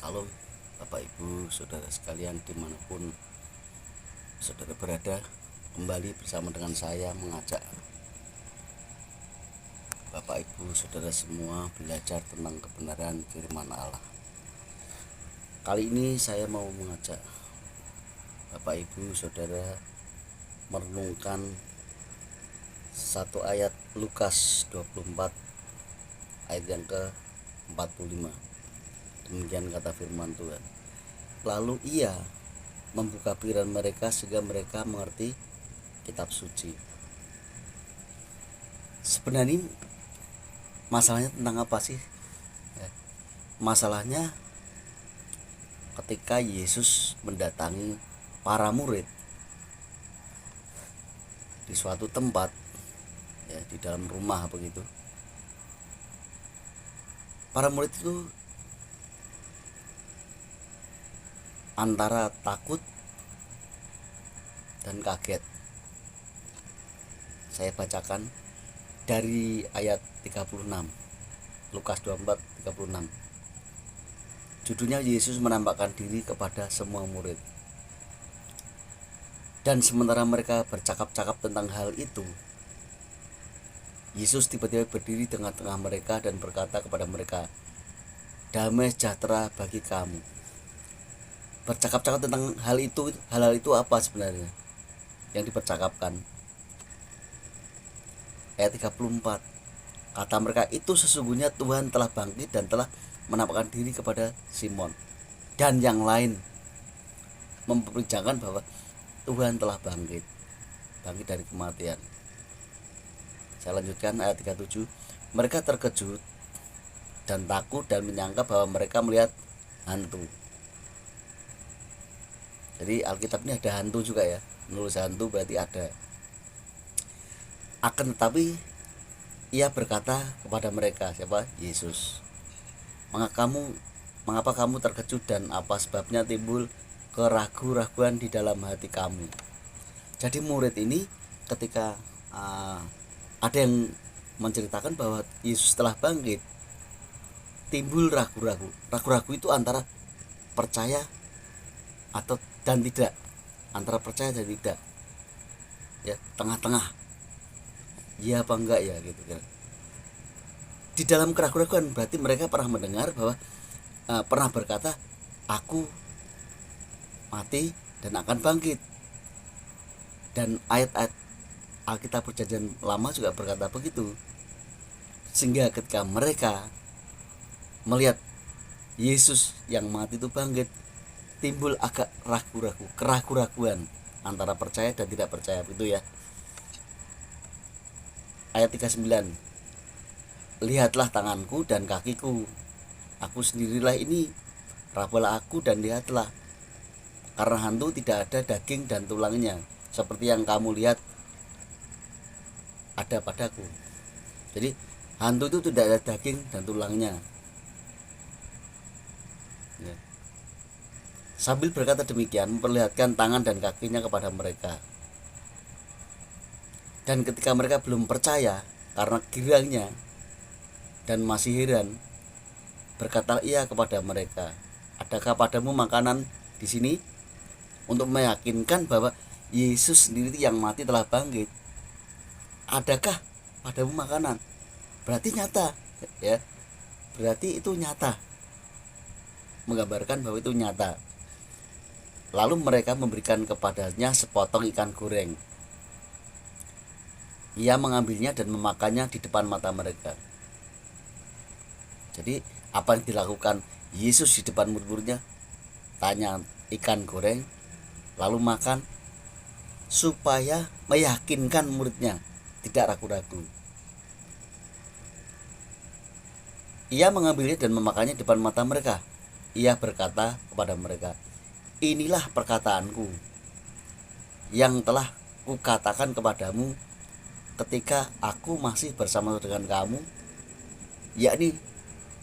Salam Bapak Ibu Saudara sekalian dimanapun saudara berada, kembali bersama dengan saya mengajak Bapak Ibu Saudara semua belajar tentang kebenaran firman Allah. Kali ini saya mau mengajak Bapak Ibu Saudara merenungkan satu ayat Lukas 24 ayat yang ke-45. Demikian kata firman Tuhan. Lalu ia membuka pikiran mereka sehingga mereka mengerti kitab suci. Sebenarnya masalahnya tentang apa sih? Masalahnya ketika Yesus mendatangi para murid di suatu tempat, ya, di dalam rumah begitu. Para murid itu antara takut dan kaget. Saya bacakan dari ayat 36, Lukas 24 36. Judulnya Yesus menampakkan diri kepada semua murid. Dan sementara mereka bercakap-cakap tentang hal itu, Yesus tiba-tiba berdiri di tengah-tengah mereka dan berkata kepada mereka, "Damai sejahtera bagi kamu." Bercakap-cakap tentang hal itu apa sebenarnya yang dipercakapkan? Ayat 34, kata mereka, "Itu sesungguhnya Tuhan telah bangkit dan telah menampakkan diri kepada Simon." Dan yang lain memperbincangkan bahwa Tuhan telah bangkit dari kematian. Saya lanjutkan ayat 37. Mereka terkejut dan takut dan menyangka bahwa mereka melihat hantu. Jadi Alkitab ini ada hantu juga, ya. Menulis hantu berarti ada. Akan tetapi ia berkata kepada mereka, siapa? Yesus, mengapa kamu terkejut dan apa sebabnya timbul keraguan-raguan di dalam hati kamu? Jadi murid ini ketika ada yang menceritakan bahwa Yesus telah bangkit, timbul ragu-ragu. Ragu-ragu itu antara percaya atau dan tidak, antara percaya dan tidak, ya, tengah-tengah, ya apa enggak ya gitu kan. Di dalam keraguan-raguan berarti mereka pernah mendengar bahwa pernah berkata, "Aku mati dan akan bangkit." Dan ayat-ayat Alkitab Perjanjian Lama juga berkata begitu. Sehingga ketika mereka melihat Yesus yang mati itu bangkit, timbul agak ragu-ragu, keraguan-raguan antara percaya dan tidak percaya, begitu ya. Ayat 39, "Lihatlah tanganku dan kakiku, aku sendirilah ini, rabalah aku dan lihatlah, karena hantu tidak ada daging dan tulangnya, seperti yang kamu lihat ada padaku." Jadi hantu itu tidak ada daging dan tulangnya, ya. Sambil berkata demikian, memperlihatkan tangan dan kakinya kepada mereka. Dan ketika mereka belum percaya karena girangnya dan masih heran, berkata ia kepada mereka, "Adakah padamu makanan di sini?" Untuk meyakinkan bahwa Yesus sendiri yang mati telah bangkit. Adakah padamu makanan? Berarti nyata, ya. Berarti itu nyata, menggambarkan bahwa itu nyata. Lalu mereka memberikan kepadanya sepotong ikan goreng. Ia mengambilnya dan memakannya di depan mata mereka. Jadi apa yang dilakukan Yesus di depan murid-muridnya? Tanya ikan goreng, lalu makan, supaya meyakinkan muridnya tidak ragu-ragu. Ia mengambilnya dan memakannya di depan mata mereka. Ia berkata kepada mereka, "Inilah perkataanku yang telah kukatakan kepadamu ketika aku masih bersama dengan kamu, yakni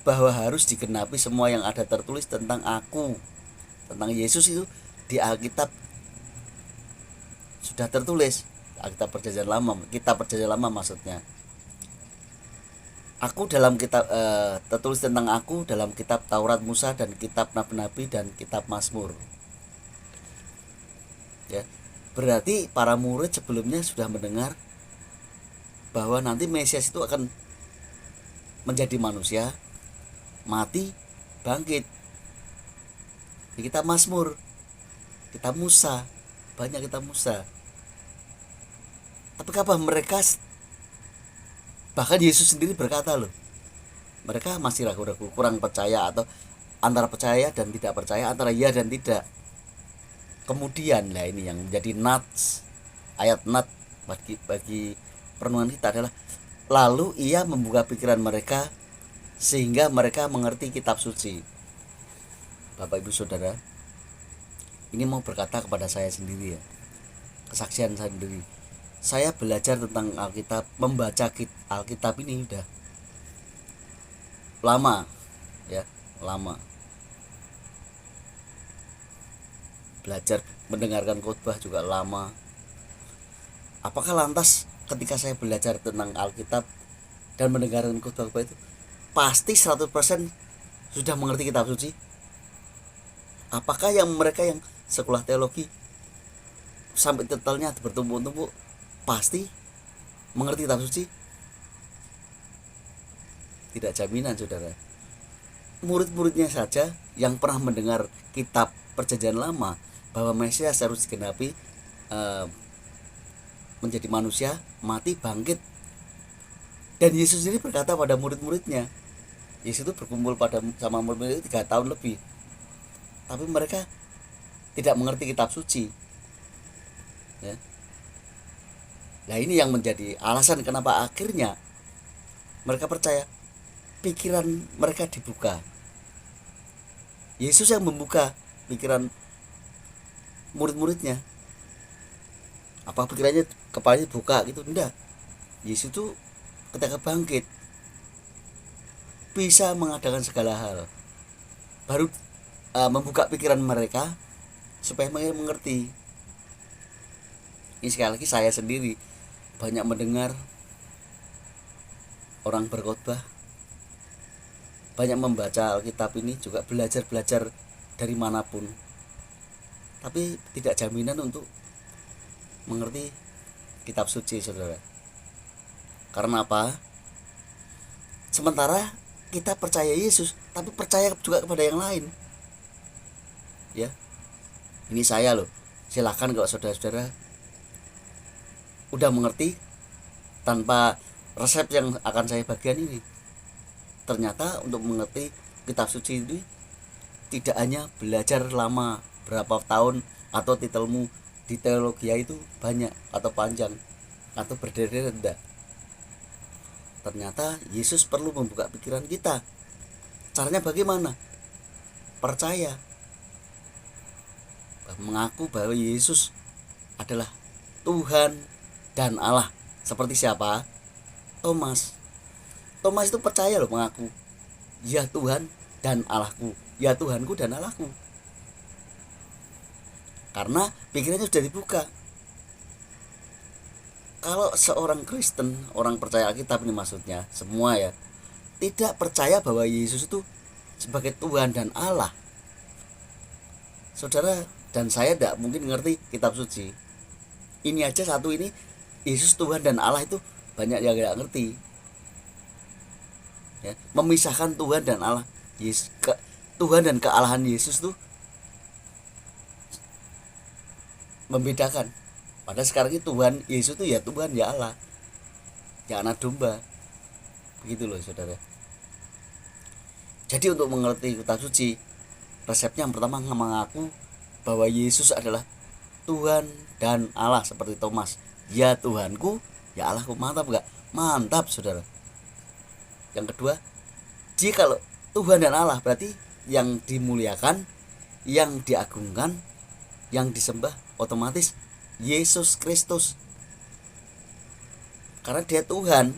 bahwa harus digenapi semua yang ada tertulis tentang aku." Tentang Yesus itu di Alkitab sudah tertulis, Alkitab Perjanjian Lama, kitab Perjanjian Lama maksudnya. Aku dalam kitab tertulis tentang aku dalam kitab Taurat Musa dan kitab Nabi-Nabi dan kitab Mazmur. Ya. Berarti para murid sebelumnya sudah mendengar bahwa nanti Mesias itu akan menjadi manusia, mati, bangkit. Di kitab Mazmur, kitab Musa, banyak kitab Musa. Tapi apa mereka, bahkan Yesus sendiri berkata loh, mereka masih ragu-ragu, kurang percaya, atau antara percaya dan tidak percaya, antara iya dan tidak. Kemudian lah ini yang menjadi nats, ayat nat bagi perenungan kita adalah lalu ia membuka pikiran mereka sehingga mereka mengerti kitab suci. Bapak Ibu Saudara, ini mau berkata kepada saya sendiri ya, kesaksian saya sendiri. Saya belajar tentang Alkitab, membaca Alkitab ini udah lama ya, lama. Belajar mendengarkan khotbah juga lama. Apakah lantas ketika saya belajar tentang Alkitab dan mendengarkan khotbah itu pasti 100% sudah mengerti kitab suci? Apakah yang mereka yang sekolah teologi sampai detailnya bertumpuk-tumpuk pasti mengerti kitab suci? Tidak jaminan, saudara. Murid-muridnya saja yang pernah mendengar kitab Perjanjian Lama bahwa Mesias harus digenapi, menjadi manusia, mati, bangkit. Dan Yesus sendiri berkata pada murid-muridnya. Yesus itu berkumpul sama murid-murid itu 3 tahun lebih. Tapi mereka tidak mengerti kitab suci. Ya. Nah ini yang menjadi alasan kenapa akhirnya mereka percaya, pikiran mereka dibuka. Yesus yang membuka pikiran murid-muridnya. Apa pikirannya, kepalanya buka gitu? Enggak. Yesus itu ketika bangkit bisa mengadakan segala hal. Baru membuka pikiran mereka supaya mereka mengerti. Ini sekali lagi saya sendiri banyak mendengar orang berkhotbah, banyak membaca Alkitab ini, juga belajar dari manapun, tapi tidak jaminan untuk mengerti kitab suci, saudara. Karena apa? Sementara kita percaya Yesus, tapi percaya juga kepada yang lain. Ya, ini saya loh. Silakan kalau saudara-saudara udah mengerti tanpa resep yang akan saya bagikan ini. Ternyata untuk mengerti kitab suci ini tidak hanya belajar lama berapa tahun atau titelmu di teologi itu banyak atau panjang atau berderet, enggak. Ternyata Yesus perlu membuka pikiran kita. Caranya bagaimana? Percaya, mengaku bahwa Yesus adalah Tuhan dan Allah. Seperti siapa? Thomas itu percaya loh, mengaku, ya Tuhan dan Allahku, ya Tuhanku dan Allahku. Karena pikirannya sudah dibuka. Kalau seorang Kristen, orang percaya Alkitab ini maksudnya semua ya, tidak percaya bahwa Yesus itu sebagai Tuhan dan Allah, saudara dan saya tidak mungkin ngerti kitab suci. Ini aja satu ini, Yesus Tuhan dan Allah, itu banyak yang tidak ngerti. Ya, memisahkan Tuhan dan Allah, Tuhan dan kealahan Yesus tuh membedakan. Padahal sekarang ini Tuhan Yesus itu ya Tuhan ya Allah, ya anak domba. Begitu loh, saudara. Jadi untuk mengerti kitab suci, resepnya yang pertama mengaku bahwa Yesus adalah Tuhan dan Allah, seperti Thomas. Ya Tuhanku, ya Allahku. Mantap gak? Mantap, saudara. Yang kedua, jika kalau Tuhan dan Allah berarti yang dimuliakan, yang diagungkan, yang disembah otomatis Yesus Kristus. Karena dia Tuhan,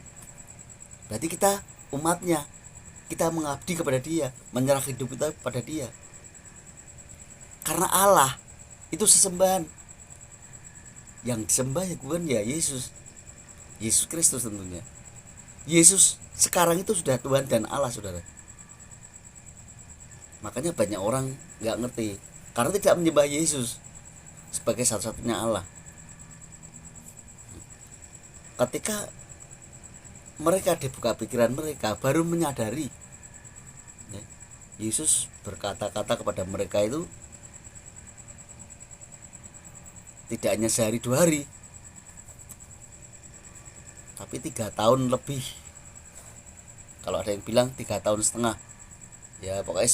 berarti kita umatnya, kita mengabdi kepada dia, menyerahkan hidup kita kepada dia. Karena Allah itu sesembahan, yang disembah ya bukan ya Yesus Kristus tentunya. Yesus sekarang itu sudah Tuhan dan Allah, saudara. Makanya banyak orang nggak ngerti karena tidak menyembah Yesus sebagai satu-satunya Allah. Ketika mereka dibuka pikiran mereka, baru menyadari ya, Yesus berkata-kata kepada mereka itu tidak hanya sehari 2 hari, tapi 3 tahun lebih. Kalau ada yang bilang 3 tahun setengah, ya pokoknya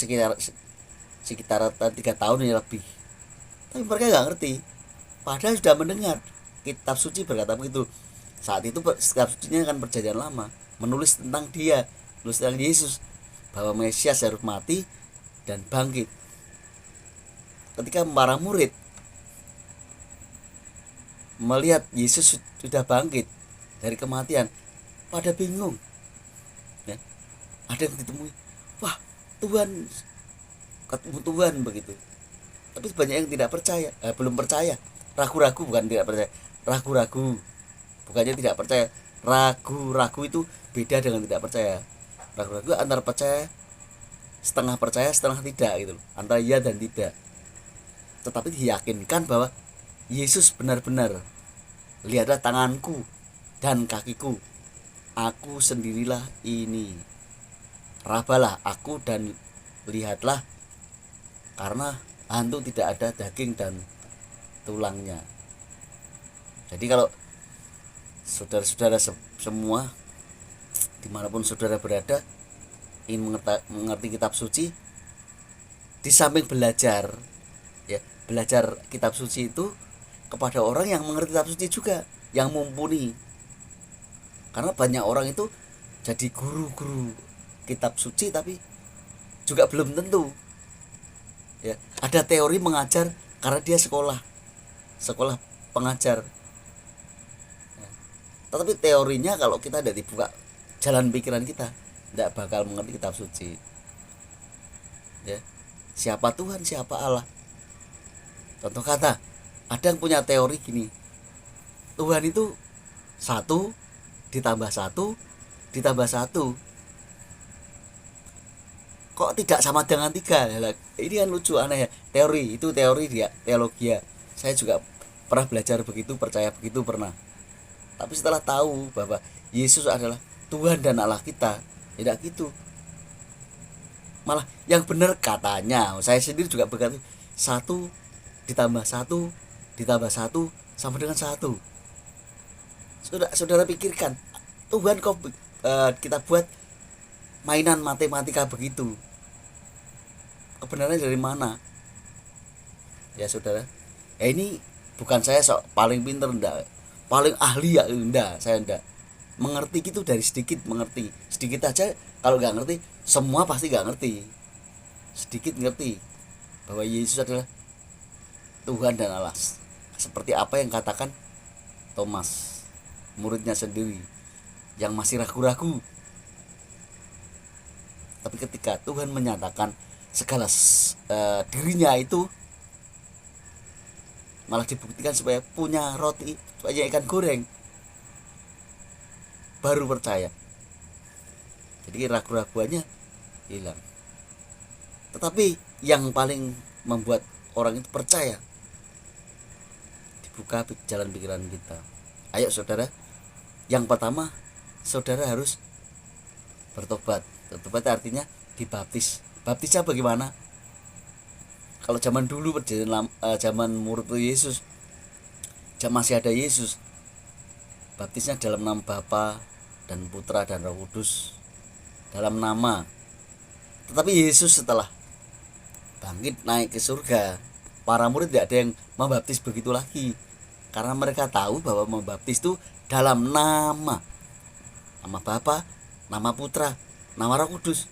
sekitar 3 tahun ya lebih. Tapi mereka nggak ngerti, padahal sudah mendengar kitab suci berkata begitu. Saat itu kitab sucinya kan perjanjian lama, menulis tentang dia, menulis tentang Yesus, bahwa Mesias harus mati dan bangkit. Ketika para murid melihat Yesus sudah bangkit dari kematian, pada bingung ya. Ada yang ditemui, wah Tuhan, ketemu Tuhan begitu. Tapi banyak yang tidak percaya, belum percaya, ragu-ragu, bukan tidak percaya, ragu-ragu, bukannya tidak percaya. Ragu-ragu itu beda dengan tidak percaya. Ragu-ragu antara percaya, setengah percaya, setengah tidak gitu, antara iya dan tidak. Tetapi diyakinkan bahwa Yesus benar-benar, lihatlah tanganku dan kakiku, aku sendirilah ini, rabalah aku dan lihatlah, karena hantu tidak ada daging dan tulangnya. Jadi kalau saudara-saudara semua dimanapun saudara berada ingin mengerti kitab suci, di samping belajar ya, belajar kitab suci itu kepada orang yang mengerti kitab suci juga, yang mumpuni. Karena banyak orang itu jadi guru-guru kitab suci tapi juga belum tentu ya. Ada teori mengajar karena dia sekolah pengajar ya. Tetapi teorinya kalau kita tidak dibuka jalan pikiran kita, tidak bakal mengerti kitab suci ya. Siapa Tuhan, siapa Allah. Contoh kata, ada yang punya teori gini, Tuhan itu 1 ditambah 1 ditambah 1, kok tidak sama dengan 3. Ini kan lucu, aneh ya. Teori itu, teori dia, teologi ya. Saya juga pernah belajar begitu, percaya begitu pernah. Tapi setelah tahu bahwa Yesus adalah Tuhan dan Allah kita, tidak gitu. Malah yang benar katanya, saya sendiri juga berkata 1 ditambah 1 ditambah 1 sama dengan 1. Saudara pikirkan, Tuhan kok kita buat mainan matematika begitu? Kebenarannya dari mana? Ya saudara, ini bukan saya sok paling pinter, enggak, paling ahli ya, enggak, saya enggak. Mengerti gitu dari sedikit, mengerti sedikit aja. Kalau nggak ngerti, semua pasti nggak ngerti. Sedikit ngerti bahwa Yesus adalah Tuhan dan Allah, seperti apa yang katakan Thomas, muridnya sendiri yang masih ragu-ragu. Tapi ketika Tuhan menyatakan segala dirinya itu, malah dibuktikan supaya punya roti, supaya ikan goreng, baru percaya. Jadi ragu-raguannya hilang. Tetapi yang paling membuat orang itu percaya, dibuka jalan pikiran kita. Ayo saudara, yang pertama saudara harus bertobat. Bertobat artinya dibaptis. Baptisnya bagaimana? Kalau zaman dulu, zaman murid Yesus, masih ada Yesus, baptisnya dalam nama Bapa dan Putra dan Roh Kudus, dalam nama. Tetapi Yesus setelah bangkit naik ke surga, para murid tidak ada yang membaptis begitu lagi, karena mereka tahu bahwa membaptis itu dalam nama Bapa, nama Putra, nama Roh Kudus.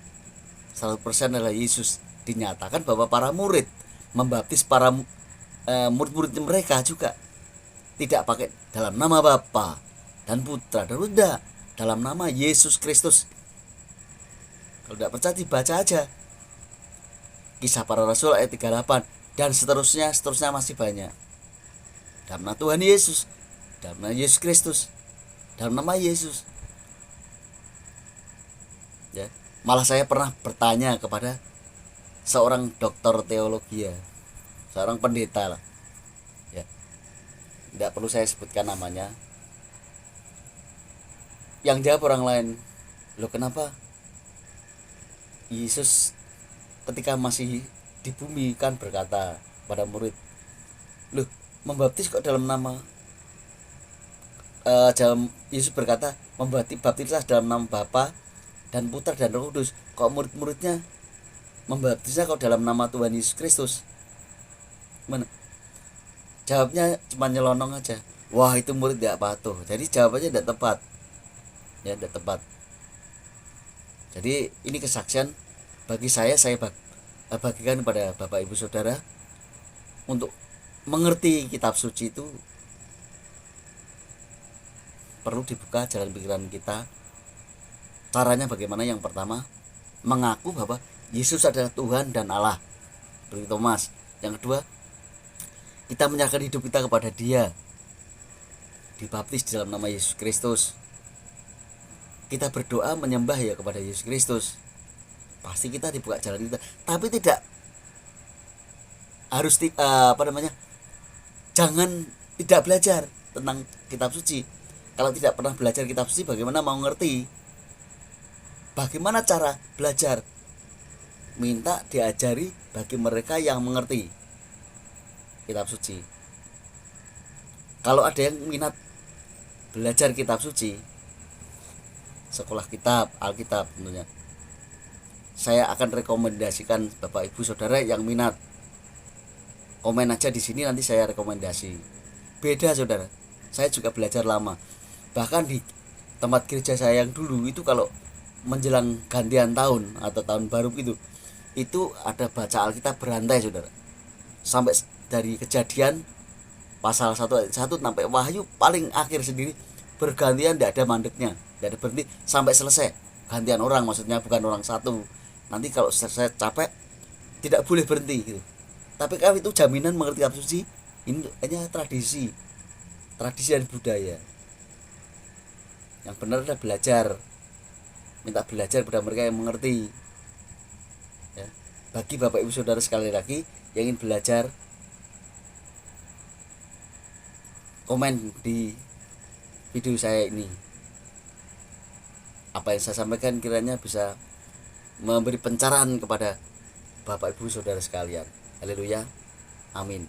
100% adalah Yesus. Dinyatakan bahwa para murid membaptis para murid-murid mereka juga tidak pakai dalam nama Bapa dan Putra dan udah dalam nama Yesus Kristus. Kalau tidak percaya dibaca aja Kisah Para Rasul ayat 38 dan seterusnya masih banyak. Dalam nama Tuhan Yesus, dalam nama Yesus Kristus, dalam nama Yesus. ya. Malah saya pernah bertanya kepada seorang doktor teologi, ya, seorang pendeta lah, ya, tidak perlu saya sebutkan namanya. Yang jawab orang lain, loh kenapa Yesus ketika masih di bumi kan berkata pada murid, loh membaptis kok dalam nama Yesus berkata membaptislah dalam nama Bapa dan Putra dan Roh Kudus, kok murid-muridnya membaptisnya kok dalam nama Tuhan Yesus Kristus? Mana? Jawabnya cuma nyelonong aja, wah itu murid tidak patuh. Jadi jawabannya tidak tepat, ya tidak tepat. Jadi ini kesaksian bagi saya bagikan kepada Bapak Ibu Saudara untuk mengerti kitab suci itu perlu dibuka jalan pikiran kita. Caranya bagaimana? Yang pertama, mengaku bahwa Yesus adalah Tuhan dan Allah, seperti Thomas. Yang kedua, kita menyerahkan hidup kita kepada Dia, dibaptis dalam nama Yesus Kristus. Kita berdoa menyembah ya kepada Yesus Kristus. Pasti kita dibuka jalan kita. Tapi tidak harus jangan tidak belajar tentang kitab suci. Kalau tidak pernah belajar kitab suci, bagaimana mau ngerti? Bagaimana cara belajar? Minta diajari bagi mereka yang mengerti kitab suci. Kalau ada yang minat belajar kitab suci, sekolah kitab, Alkitab tentunya, saya akan rekomendasikan Bapak Ibu Saudara yang minat. Komen aja di sini, nanti saya rekomendasi. Beda saudara, saya juga belajar lama. Bahkan di tempat gereja saya yang dulu itu kalau menjelang gantian tahun atau tahun baru itu ada baca Alkitab berantai saudara. Sampai dari Kejadian pasal 1 ayat 1 sampai Wahyu paling akhir sendiri bergantian, tidak ada mandeknya, tidak ada berhenti sampai selesai. Gantian orang, maksudnya bukan orang satu. Nanti kalau saya capek tidak boleh berhenti gitu. Tapi kalau itu jaminan mengerti kitab suci, ini hanya tradisi dan budaya. Yang benar adalah belajar, minta belajar kepada mereka yang mengerti, ya. Bagi Bapak Ibu Saudara sekali lagi yang ingin belajar, komen di video saya ini. Apa yang saya sampaikan kiranya bisa memberi pencerahan kepada Bapak Ibu Saudara sekalian. Haleluya, amin.